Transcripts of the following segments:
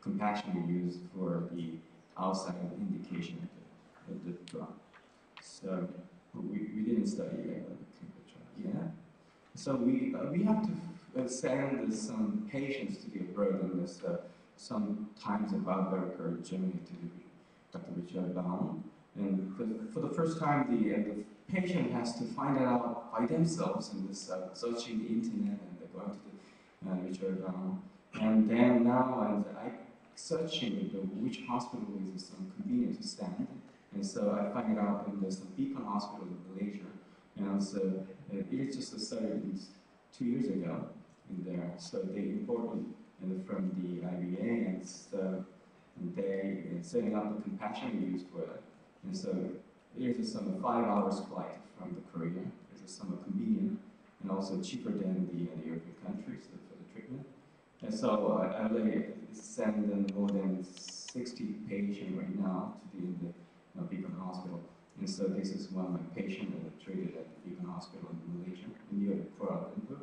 compassionate use for the outside indication of the drug. So we didn't study the clinical trial. Yeah. So we have to send some patients to the abroad, and this sometimes in Bamberg, Germany, to Dr. Richard Baum. And for the first time, the patient has to find it out by themselves and this searching the internet and they're going to the Richard Baum. And then now I searching which hospital is convenient to stand. And so I find it out in this Beacon Hospital in Malaysia. And so it is just started 2 years ago in there. So they imported from the IBA, and so they setting up the compassionate use for it. And so it is some 5 hours flight from the Korea. It is somewhat convenient and also cheaper than the European countries for the treatment. And so I already send them more than 60 patients right now to the Beacon Hospital. And so this is one of my patients treated at the Beacon Hospital in Malaysia, near Kuala Lumpur.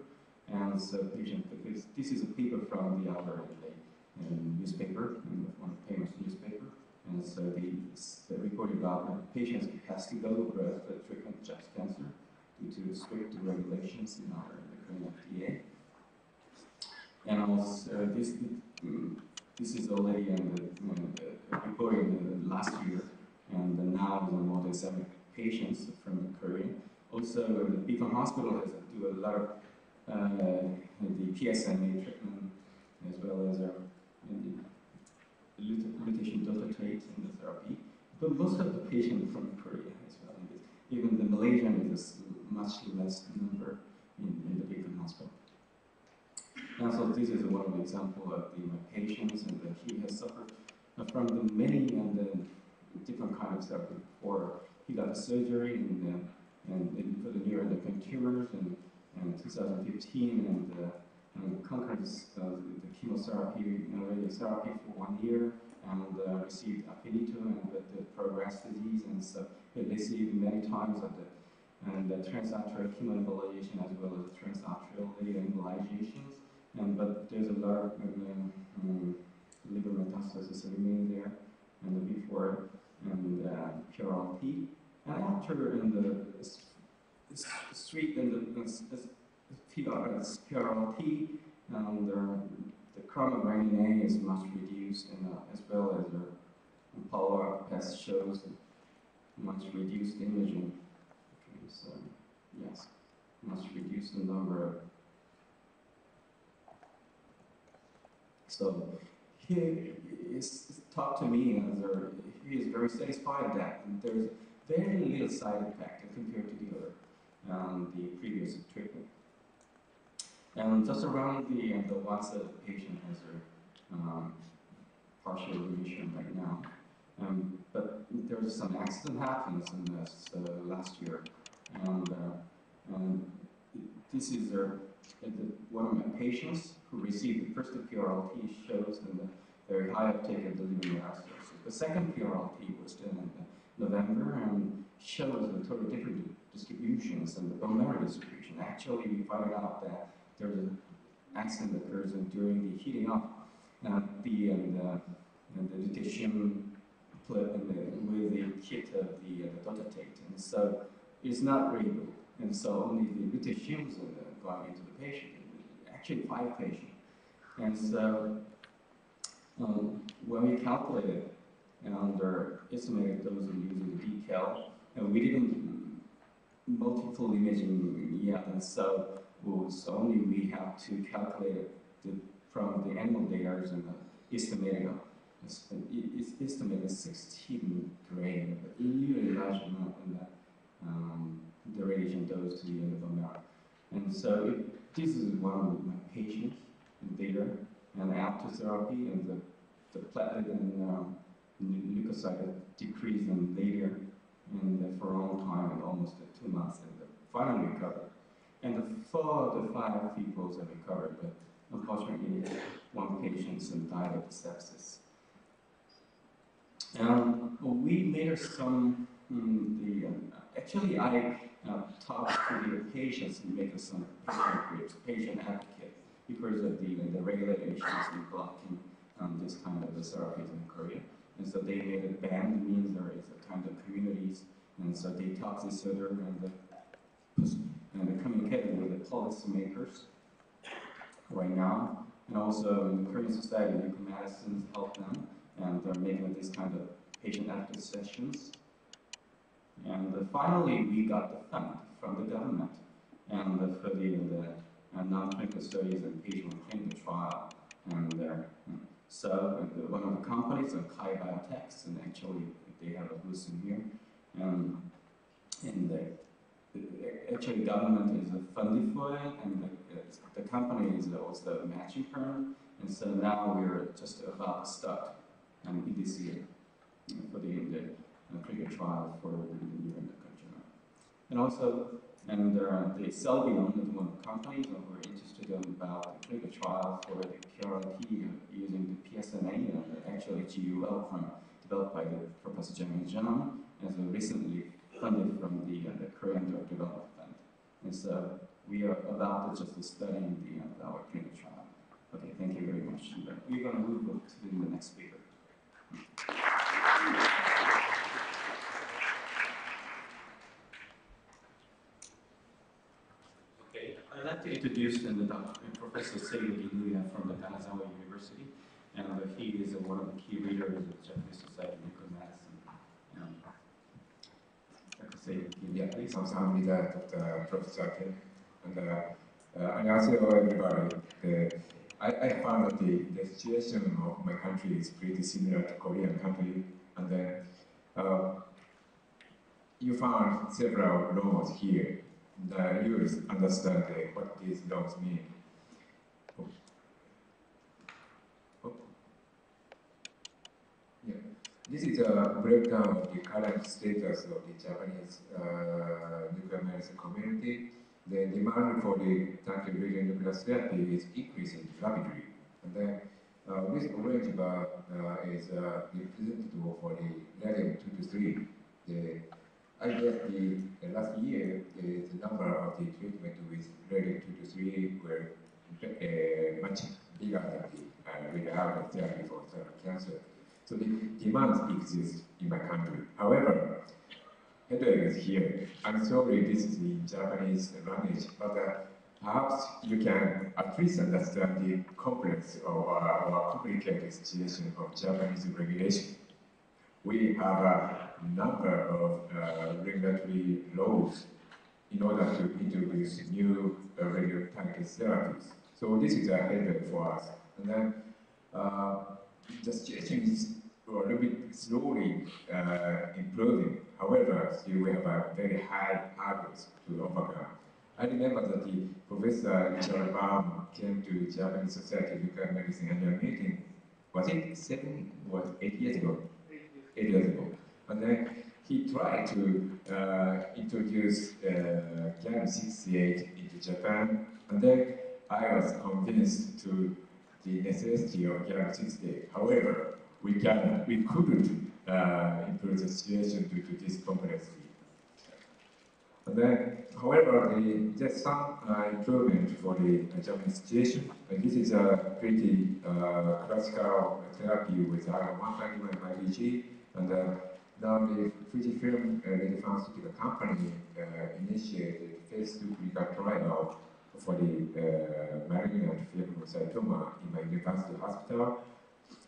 And so patient, because this is a paper from the other newspaper, one famous newspaper. And so they reported about patients has to go for treatment of chest cancer due to strict regulations in the Korean FDA. And also this is already reported last year, and now more than 7 patients from Korea. Also, the Beacon Hospital has to do a lot of the PSMA treatment, as well as lutein dotatate in the therapy. But most of the patients from Korea as well. Even the Malaysian is much less number in the Beacon Hospital. And so this is one of the examples of my patients, and he has suffered from the many different kinds of therapy before he got the surgery and for the neuroendocrine tumors in 2015, and conquered the chemotherapy and radiotherapy for 1 year, and received affinito and the progressed disease, and so they received many times of the transarterial chemoembolization as well as transarterial embolizations. But there's a lot of liver metastasis remaining there, and before PRLT, and after in the street in the PRLT, the chromogranin A is much reduced, and as well as the follow-up test shows much reduced imaging. Okay, so yes, much reduced the number of. So he is talked to me, and he is very satisfied that there's very little side effect compared to the previous treatment. And just around the ones that the patient has a partial remission right now. But there's some accident happens in this last year, and this is one of my patients who received the first PRLT shows the very high uptake of the liver metastasis. The second PRLT was done in November and shows the totally different distributions and the bone marrow distribution. Actually, we found out that there's an accident occurs during the heating up the lutetium with the kit of the dotatate, and so it's not really good. And so only the lutetiums are going into the patient, actually 5 patients. And so when we calculated and estimated those using the decal, and we didn't multiple imaging yet, and so only we have to calculate it from the animal data and estimated 16 grain, but really large amount in that the radiation dose to the end of the marrow. And so this is one of my patients data, and after therapy, and the platelet and leukocyte decreased and later, and for a long time, and almost 2 months, and finally recovered. And the 4 of the 5 people have recovered, but unfortunately, 1 patient died of sepsis. We made some, actually I talked to the patients and make some patient groups, patient advocate, because of the regulations and blocking this kind of the therapies in Korea. And so they made a band, means there is a kind of communities, and so they talk to each other and communicate with the policymakers right now. And also in the Korean Society of Nuclear Medicine help them, and they're making these kind of patient advocacy sessions. And finally, we got the fund from the government, and for the non-clinical studies and patient clinical trial. And so one of the companies, Kai Biotech, and actually they have a booth in here. And actually, government is funded for it, and the company is also matching firm. And so now we're just about to start in this year for the clinical trial for the new country. And also, the Cellbion is one of the companies that we're interested in about the clinical trial for the PRP using the PSMA, actually GUL developed by Professor Jang Jung, as recently funded from the Korean Drug Development Fund. And so we are about to just studying our clinical trial. Okay, thank you very much. We're going to move to the next speaker. Okay, I'd like to introduce Professor Seigo Inuya from the Kanazawa University, and he is one of the key leaders of the Japanese Society of Nuclear Medicine. Yeah, 감사합니다, Dr. Professor Kim. And 안녕하세요, everybody. I found that the situation of my country is pretty similar to Korean country, and then you found several laws here. You understand what these laws mean. Yeah. This is a breakdown of the current status of the Japanese nuclear medicine community. The demand for the tank-radiation nuclear therapy is increasing rapidly. And then this orange bar is representative for the radium-223. I guess the last year, the number of the treatment with radium-223 were much bigger than the radiation therapy for cancer. So the demand exists in my country. However, headache is here. I'm sorry, this is in Japanese language, but perhaps you can at least understand the complex or complicated situation of Japanese regulation. We have a number of regulatory laws in order to introduce new radiotargeted therapies. So this is a headache for us. And then the situation is a little bit slowly improving. However, still we have a very high hurdles to overcome. I remember that the Professor Richard Baum came to Japanese Society of Nuclear Medicine annual meeting, was it 7 or 8 years ago? 8 years ago. And then he tried to introduce Gallium-68 into Japan, and then I was convinced to the necessity of Gallium-68. However, we couldn't improve the situation due to this complexity. And then, however, there's some improvement for the Japanese situation. And this is a pretty classical therapy with iron-131 IgG. And now the Fujifilm radiopharmaceutical company initiated phase 2 clinical trial for the malignant phagocytoma in my university hospital.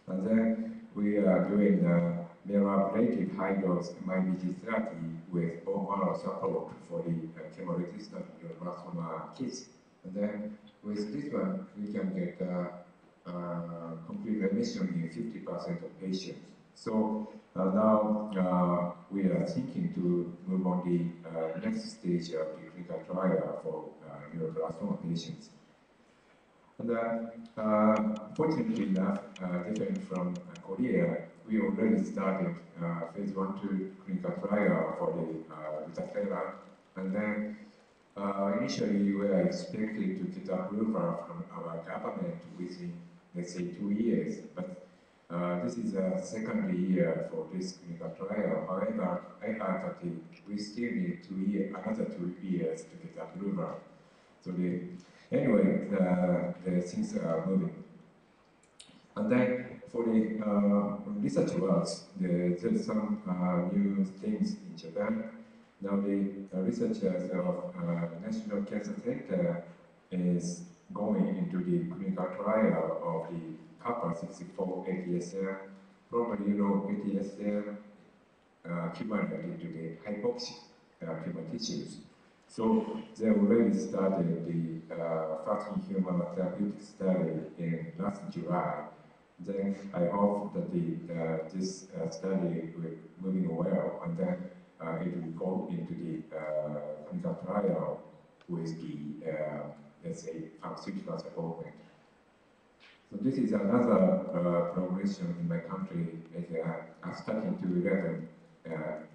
And then we are doing mirror-ablative high-dose MIBG therapy with bone marrow support for the chemo-resistant neuroblastoma kids. And then with this one, we can get complete remission in 50% of patients. So now we are thinking to move on the next stage of the clinical trial for neuroblastoma patients. And fortunately enough, different from Korea, we already started phase 1-2 clinical trial for the Lutathera. And then initially we are expected to get approval from our government within, let's say, 2 years. But this is the second year for this clinical trial. However, I heard that we still need another 2 years to get approval. So anyway, the things are moving. And then for the research works, there's some new things in Japan. Now the researchers of National Cancer Center is going into the clinical trial of the copper 64 ATSM. Probably you know ATSM accumulated to the hypoxic tumor tissues. So they already started the first human therapeutic study in last July. Then I hope that this study will moving well, and then it will go into the clinical trial with the let's say pharmaceutical support. So this is another progression in my country. I'm starting to learn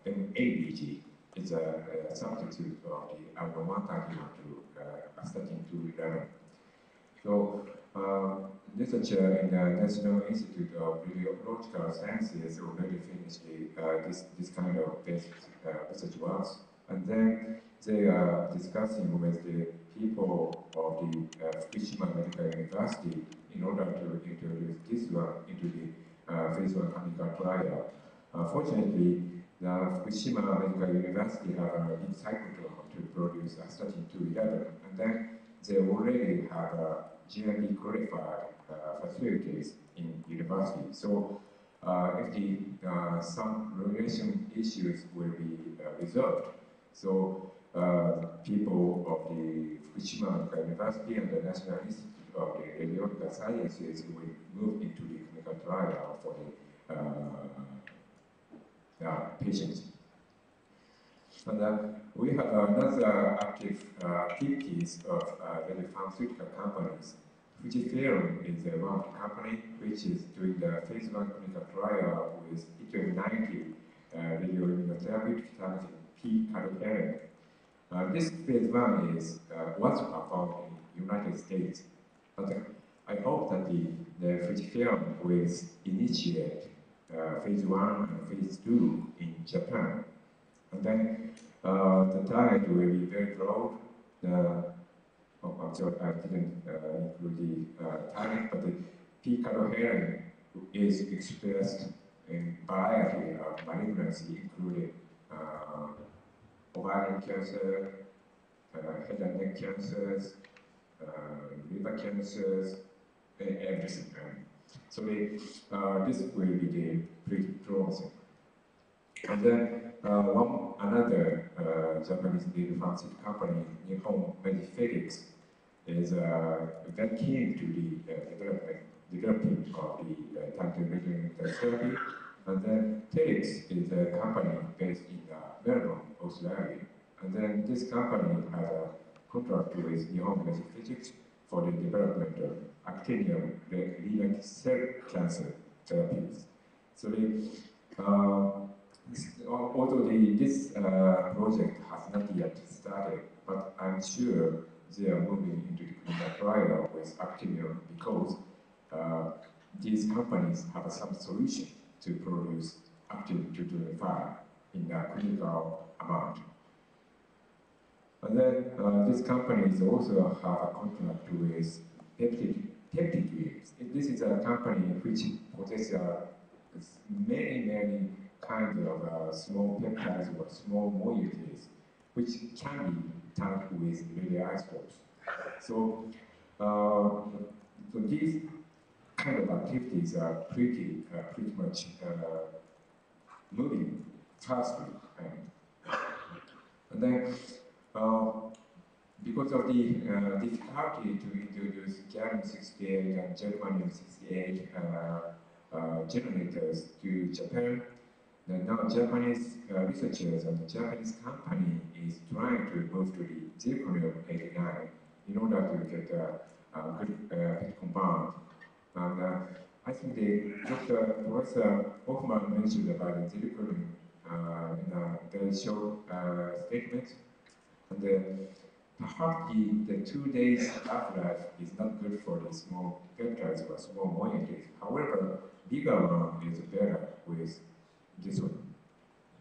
MABG. It's a substitute of the alpha-1 to starting to learn. So researcher in the National Institute of Radiological Sciences already finished this kind of basic research works, and then they are discussing with the people of the Fukushima Medical University in order to introduce this one into the phase 1 clinical trial. Fortunately, the Fukushima Medical University have a big cyclotron to produce a statin 211, and then they already have GMP qualified facilities in university. So if the some regulation issues will be resolved, so people of the Fukushima Medical University and the National Institute of the Radiological Sciences will move into the clinical trial for the patients. And we have another active activities of the pharmaceutical companies. Fujifilm is one company which is doing the phase 1 clinical trial with E1290 radioimmunotherapy targeting P. carotene. This phase 1 was performed in United States, but I hope that the Fujifilm will initiate phase 1 and phase 2 in Japan. And then the target will be very broad. I'm sorry, I didn't include the target, but the P. carotene is expressed in variety of malignancy, including ovarian cancer, head and neck cancers, liver cancers, everything. So this will be pretty promising. And then another Japanese pharmaceutical company, Nihon Medifetics, is very keen to the development of the targeted radionuclide therapy. And then Telix is a company based in Melbourne, Australia. And then this company has a contract with Nihon Medifetics for the development of actinium-related cell cancer therapies. So although this project has not yet started, but I'm sure they are moving into the clinical trial with actinium because these companies have some solution to produce actinium-225 in a clinical amount. And then these companies also have a contract with peptide dreams. This is a company which possesses many kinds of small peptides or small moieties which can be tagged with radioisotopes. So, these kind of activities are pretty much moving fastly. And then, because of the difficulty to introduce gallium-68 and germanium-68 generators to Japan, now Japanese researchers and Japanese company is trying to move to the zirconium-89 in order to get a good pet compound. And I think Professor Hoffman mentioned about the zirconium in a very short statement. And perhaps the 2 days half-life is not good for the small peptides or small moieties. However, bigger one is better with this one,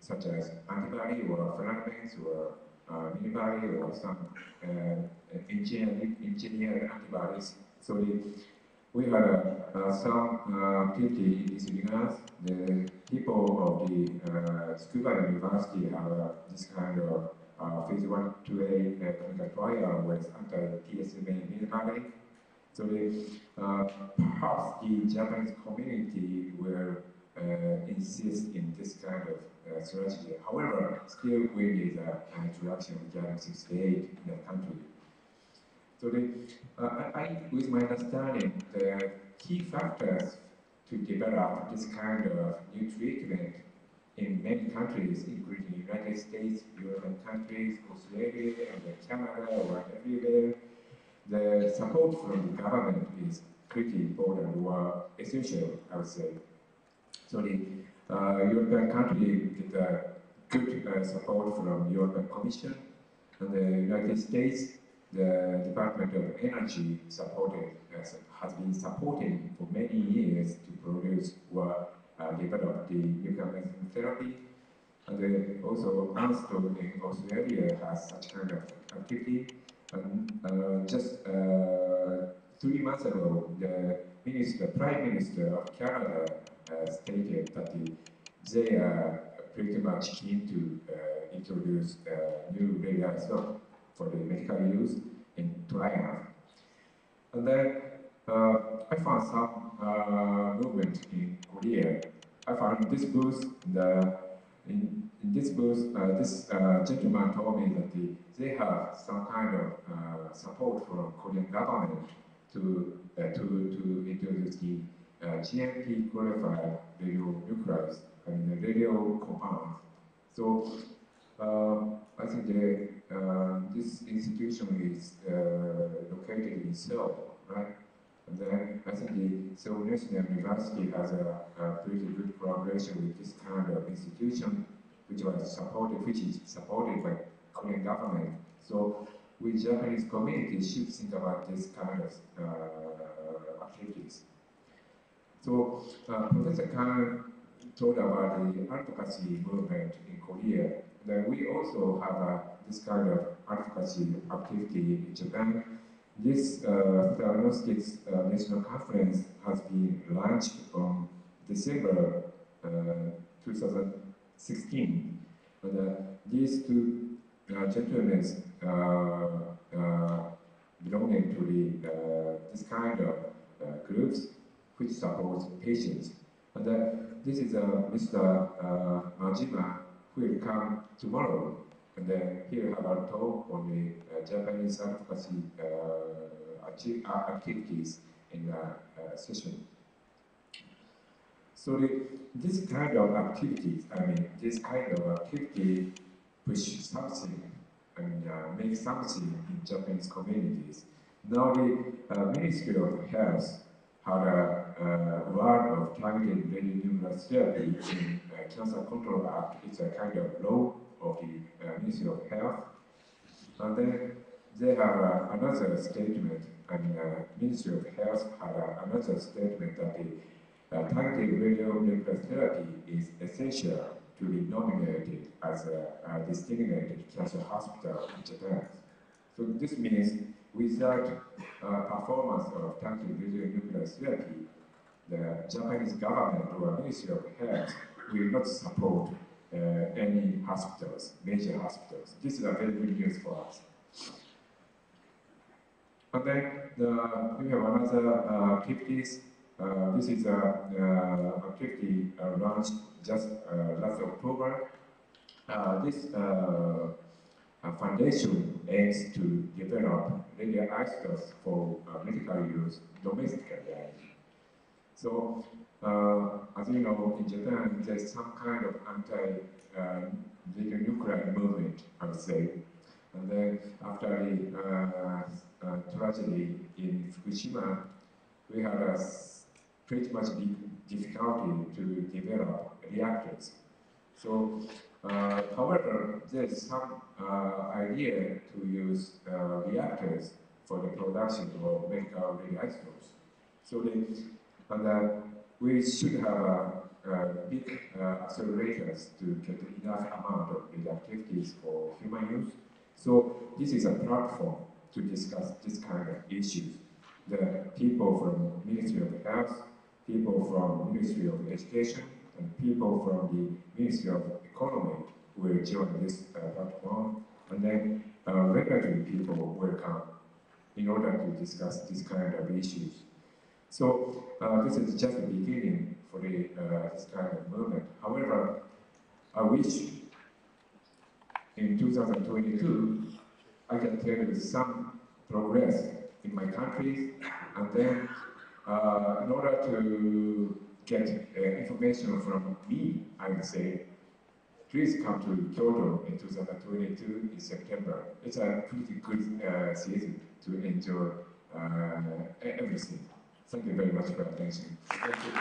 such as antibody or fragments or minibody or some engineered antibodies. So we had some activity in this regard. The people of the Tsukuba University have this kind of phase 1 2A clinical trial with anti-PSMA military. So perhaps the Japanese community will insist in this kind of strategy. However, still we need an introduction of Japan-68 in the country. So with my understanding, the key factors to develop this kind of new treatment in many countries, including the United States, European countries, Australia, and Canada, or everywhere, the support from the government is pretty important or essential, I would say. So the European country get good support from European Commission, and the United States, the Department of Energy has been supporting for many years to produce or develop the nuclear medicine therapy. And also ANSTO in Australia has such kind of activity. And just 3 months ago, the Prime Minister of Canada stated that they are pretty much keen to introduce new radioisotope for the medical use in trial. And then I found some movement in Korea. I found this booth, in this booth, this gentleman told me that they have some kind of support from Korean government to introduce the GMP qualified radionuclides and radio compounds. So I think this institution is located in Seoul, right? And then I think the Seoul National University has a pretty good collaboration with this kind of institution, which is supported by Korean government. So we Japanese community should think about this kind of activities. So Professor Khan told about the advocacy movement in Korea. Then we also have this kind of advocacy activity in Japan. This Theranostics National Conference has been launched on December 2016. And these two gentlemen belonging to this kind of groups which supports patients. And this is Mr. Majima, who will come tomorrow, and then he will have a talk on the Japanese advocacy activities in the session. So this kind of activities, this kind of activity push something and make something in Japanese communities. Now the Ministry of Health had a word of targeted radionuclide therapy in Cancer Control Act. It's a kind of law of the Ministry of Health. And then they have another statement, and Ministry of Health had another statement that the targeted radionuclide therapy is essential to be nominated as a designated cancer hospital in Japan. So this means without performance of targeted radionuclide therapy, the Japanese government or Ministry of Health will not support any hospitals, major hospitals. This is a very good news for us. And then we have another activities. This is an activity launched just last October. This foundation aims to develop radioisotopes for medical use domestically. So, as you know, in Japan, there's some kind of anti-radionuclide movement, I would say. And then after the tragedy in Fukushima, we had a pretty much big difficulty to develop reactors. So, however, there's some idea to use reactors for the production of medical radioisotopes. So we should have big accelerators to get enough amount of radioactivities for human use. So this is a platform to discuss this kind of issues. the people from Ministry of Health, people from Ministry of Education, and people from the Ministry of Economy will join this part one, and then regulatory people will come in order to discuss this kind of issues. So this is just the beginning for the, this kind of movement. However, I wish in 2022 I can tell you some progress in my country, and then in order to get information from me, I would say, please come to Kyoto in 2022 in September. It's a pretty good season to enjoy everything. Thank you very much for your attention. Thank you, the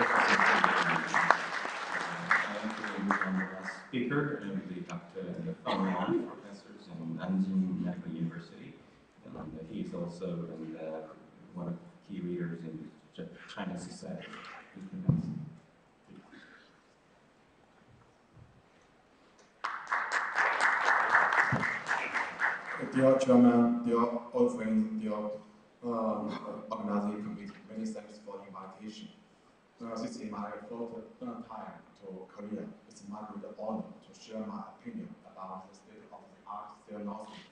last speaker, and Dr. Fang Wang, professors in Nanjing Medical University. And he's also one of the key leaders in China Society. Dear Chairman, dear all friends, dear organizing committee, many thanks for the invitation. This is my fourth time to Korea. It's my great honor to share my opinion about the state of the art diagnostics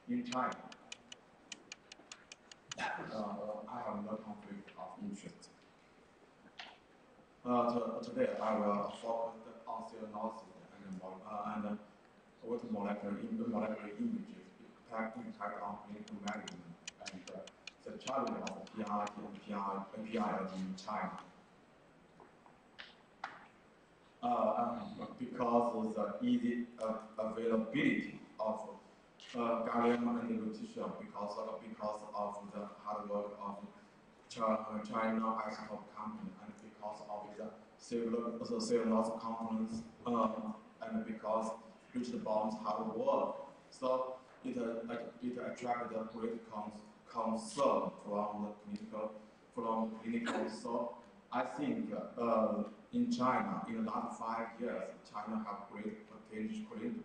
in China. I have no conflict of interest. Today I will focus on diagnostics and what molecular images impact on clinical management and the challenge of PRT and PILD in China. Because of the easy availability of gallium and lutetium, because of the hard work of China isotope company, and because of the cellulose components, and because rigid bonds hard work. So it attracted a great concern from the clinical. So I think in China, in the last 5 years, China have great potential in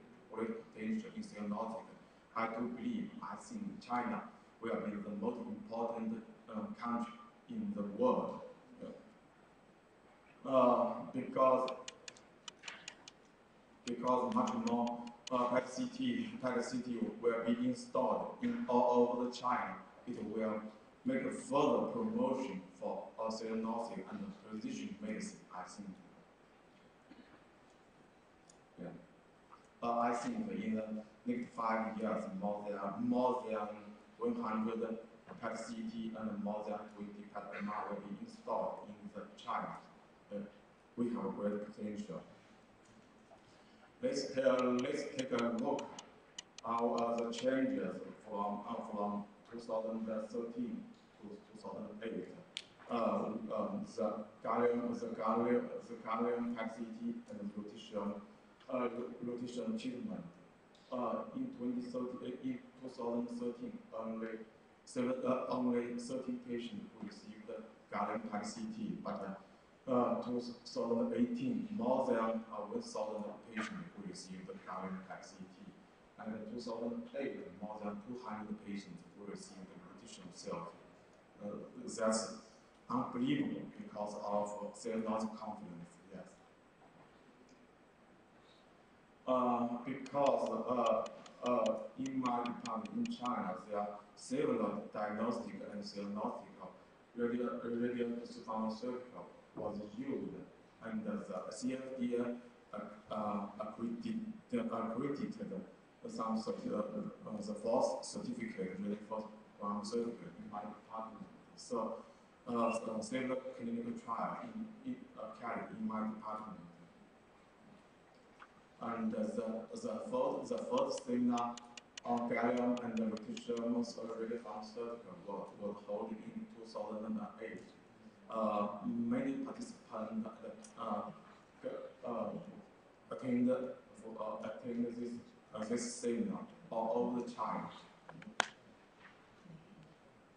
cellulosic. I do believe, I think China will be the most important country in the world. Because much more PET-CT will be installed in all over China. It will make a further promotion for diagnostic and precision medicine, I think. I think in the next 5 years, more than 100 PET-CT and more than 20 PET-MR will be installed in China. We have a great potential. Let's take a look at the changes from 2013 to 2008. The gallium PET-CT and lutetium treatment. In 2013, only 13 patients who received gallium PET-CT, but 2018, more than 1,000 patients who received gallium PET-CT, and in 2008, more than 200 patients who received lutetium therapy. That's unbelievable because of cellulose confidence, yes. Because in my department in China, there are several diagnostic and radiopharmaceutical was used, and the CFDA accredited the fourth certificate for pharmaceutical in my department. So, several clinical trials carried in my department. And the first seminar on gallium and lutetium radiopharmaceutical was held in 2008. Many participants attend this seminar all over China.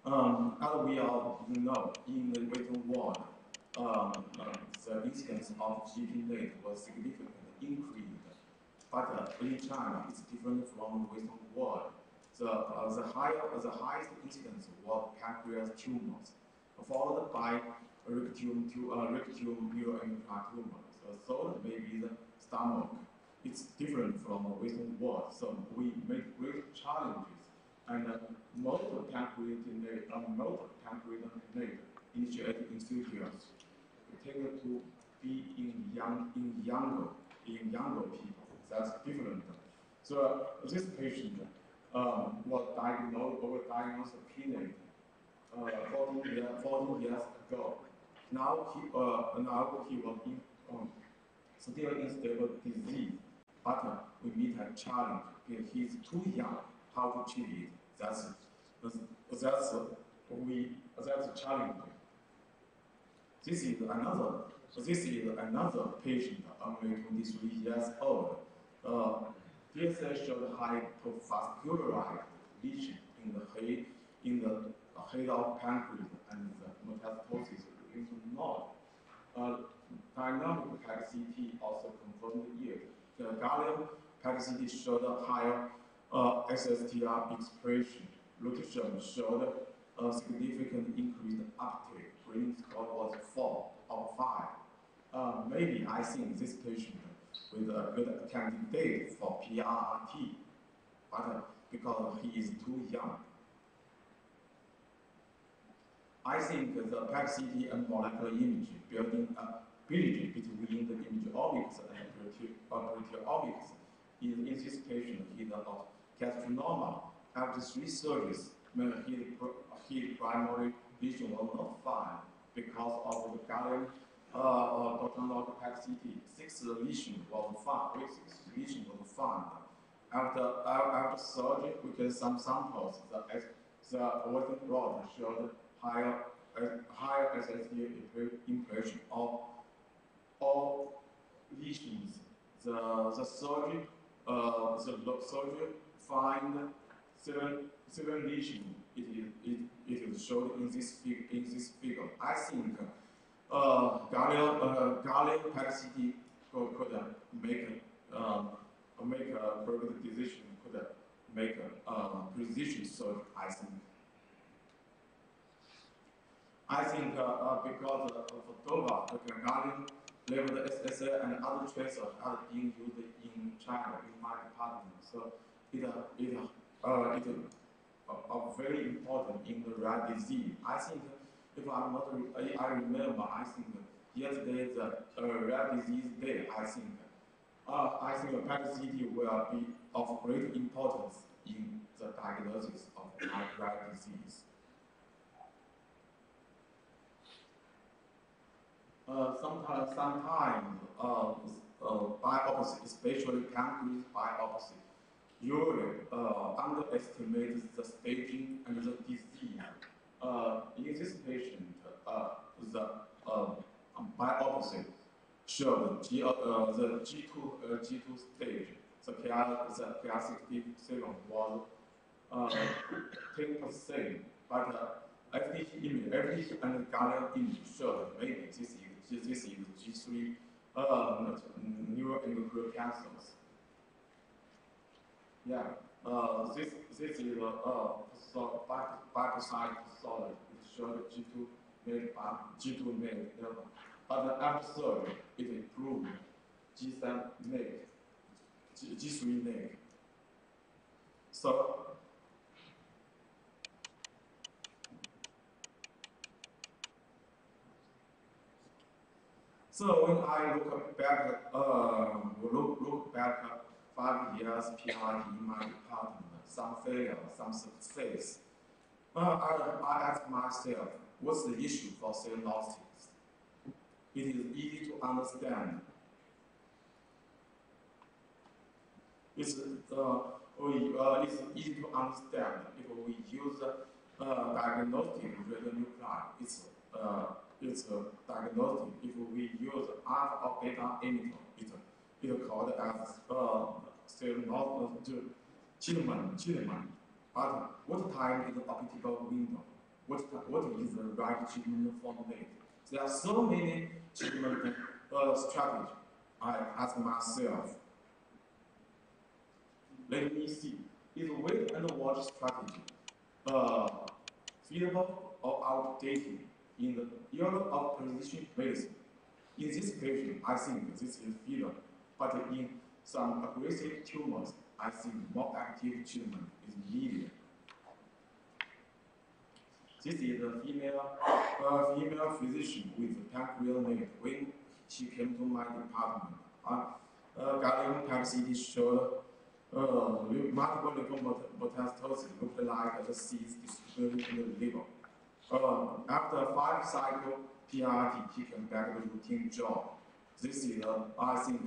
As we all know, in the Western world, the incidence of GP rate was significantly increased. But in China, it's different from the Western world. the highest incidence was pancreas tumors, followed by rectum neuroendocrine tumors. The third may be the stomach. It's different from Western world, so we make great challenges. And most pancreatinate initiated institutions tend to be in younger people. That's different. So this patient was diagnosed peanut 14 years ago. Now he was still in stable disease, but we meet a challenge. He's too young. How to treat it? That's a challenge. This is another patient, only 23 years old. PSA showed hypovascularized lesion in the head of pancreas and the metastasis into node. Dynamic PET-CT also confirmed it. The gallium PET-CT showed a higher SSTR expression. Lutetium showed a significant increased uptake. Green score was 4 or 5. Maybe I think this patient with a good candidate for PRRT, but because he is too young. I think the PET-CT and molecular image building a bridge between the immunologics and proteomics. In this patient, he got carcinoma after 3 surgeries. His primary lesion was not found because of the gallium dot PET-CT. 6 lesions was found. After surgery, we get some samples. The working rod showed higher SSD impression of all lesions. The surgery find 7 lesions. It is shown in this figure. I think gallium PET-CT could make a perfect decision. Could make a precision surgery. I think because of DOVA, the gallium level SSA and other tracers are being used in China in my department. So it are very important in the rare disease. I think if I'm not, I remember. I think yesterday the rare disease day. I think the PET-CT will be of great importance in the diagnosis of rare disease. Sometimes biopsy, especially pancreas biopsy, usually underestimates the staging and the disease. In this patient, the biopsy showed the G2 stage. The PR67 was 10%, but FDG and gallium image showed maybe this is G3 neuroendocrine cancers. Yeah, this is biopsy solid. It showed G2 made level, but after surgery it improved G3 neg. So when I look back 5 years PRT in my department, some failure, some success, I ask myself, what's the issue for cell losses? It is easy to understand. It's easy to understand if we use diagnostic radionuclide. It's diagnostic. If we use alpha or beta emitter, it's called as cell treatment. But what time is the optimal window? What is the right treatment formulate? There are so many treatment strategies. I ask myself. Let me see. Is wait and watch strategy feasible or outdated in the era of precision medicine? In this patient, I think this is feasible, but in some aggressive tumors, I think more active treatment is needed. This is a female physician with pancreas need when she came to my department. Gallium PET CT showed multiple lymphomatous looked like the seeds distributed in the liver. After 5 cycle PRT, he came back to routine job. This is, I think,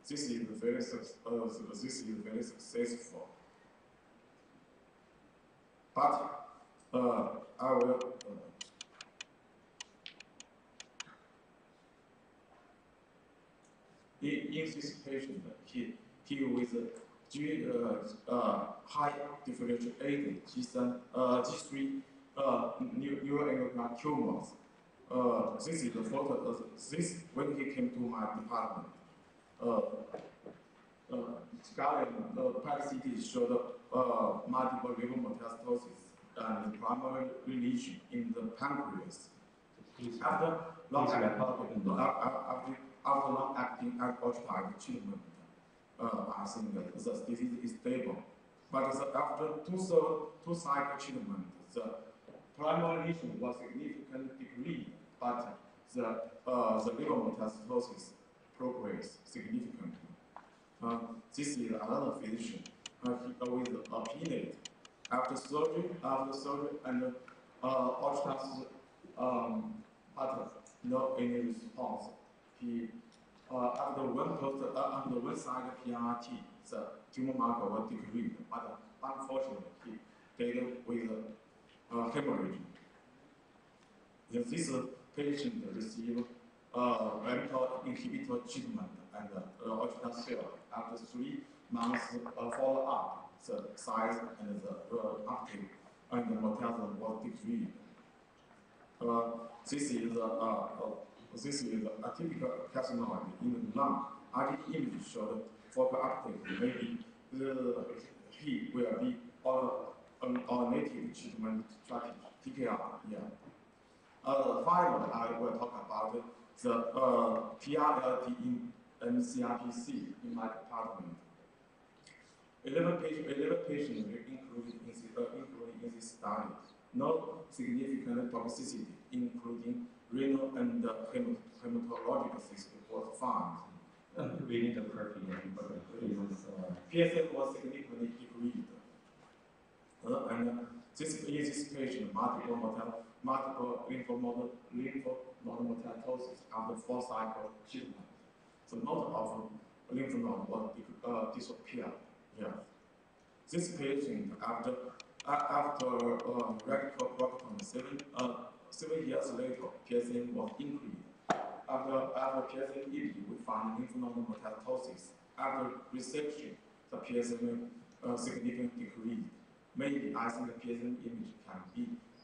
this is very successful. But I will. In this patient, he with high differentiated G3 neuroendocrine tumors. This is the photo of this when he came to my department. Gallium PET CT showed multiple liver metastasis and primary lesion in the pancreas. After long-acting ultrasonic treatment, I think the disease is stable. But after two cycle treatment, the primary lesion was significantly decreased, but the liver metastasis progressed significantly. This is another physician with a peanut. After surgery and ultrasound, but no any response. He after one side PRT, the tumor marker was decreased, but unfortunately he died with hemorrhage. This patient received mTOR inhibitor treatment and ultrasound. After 3 months follow-up, the size and the uptake and the mortality was decreased. This is a typical carcinoma in the lung. RGT image showed focal uptake. Maybe he will be on native treatment strategy, TKR. Yeah. Finally, I will talk about the PRLT in MCRPC in my department. 11 patients were included in this study. No significant toxicity, including renal and hematological system, was found. We need a perfect name for the reasons. PSA was significantly decreased. And this patient, multiple lymphomatatosis after 4 cycle treatment. The node of lymph node was disappeared. Yeah. This patient, after radical proton 7 years later, PSA was increased. After PSA image, we found lymph node metastasis. After resection, the PSA significantly decreased. Maybe I think the PSA image can be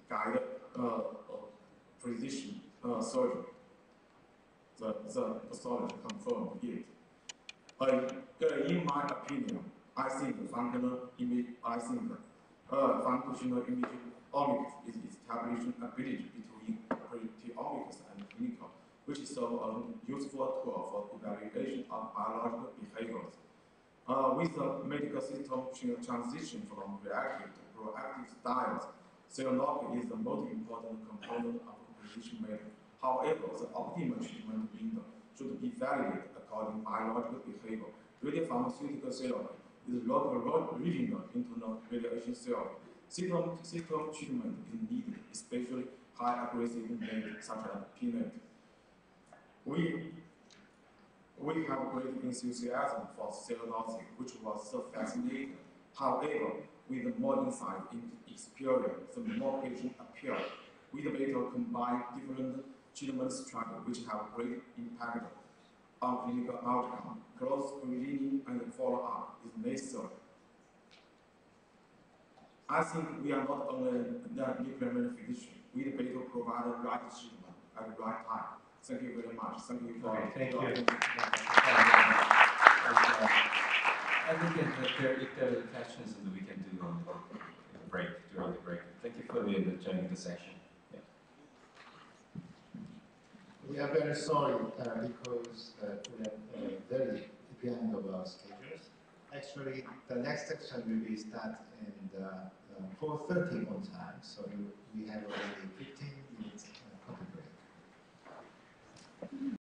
guided precision surgery. The pathology confirmed it. In my opinion, I think functional image. Functional image omics is establishing a bridge between proteomics and clinical, which is a useful tool for evaluation of biological behaviors. With the medical system transition from reactive to proactive styles, cell lock is the most important component of precision medicine. However, the optimal treatment window should be validated according to biological behavior. Radiopharmaceutical therapy is local, regional, internal radiation therapy. System treatment is needed, especially high aggressive medicine such as peanut. We have great enthusiasm for cell losing, which was so fascinating. However, with more insight into experience, the more patients appear. We better combine different treatment strategies which have great impact on clinical outcome. Close screening and follow-up is necessary. I think we are not only the nuclear medicine physician, we better provide the right treatment at the right time. Thank you very much. Thank you for Thank you. And again, if there are questions, we can do on the break, during the break. Thank you for joining the session. Yeah. We are very sorry because we are very behind of our schedules. Actually, the next section will be start in 4:30 on time, so we have already 15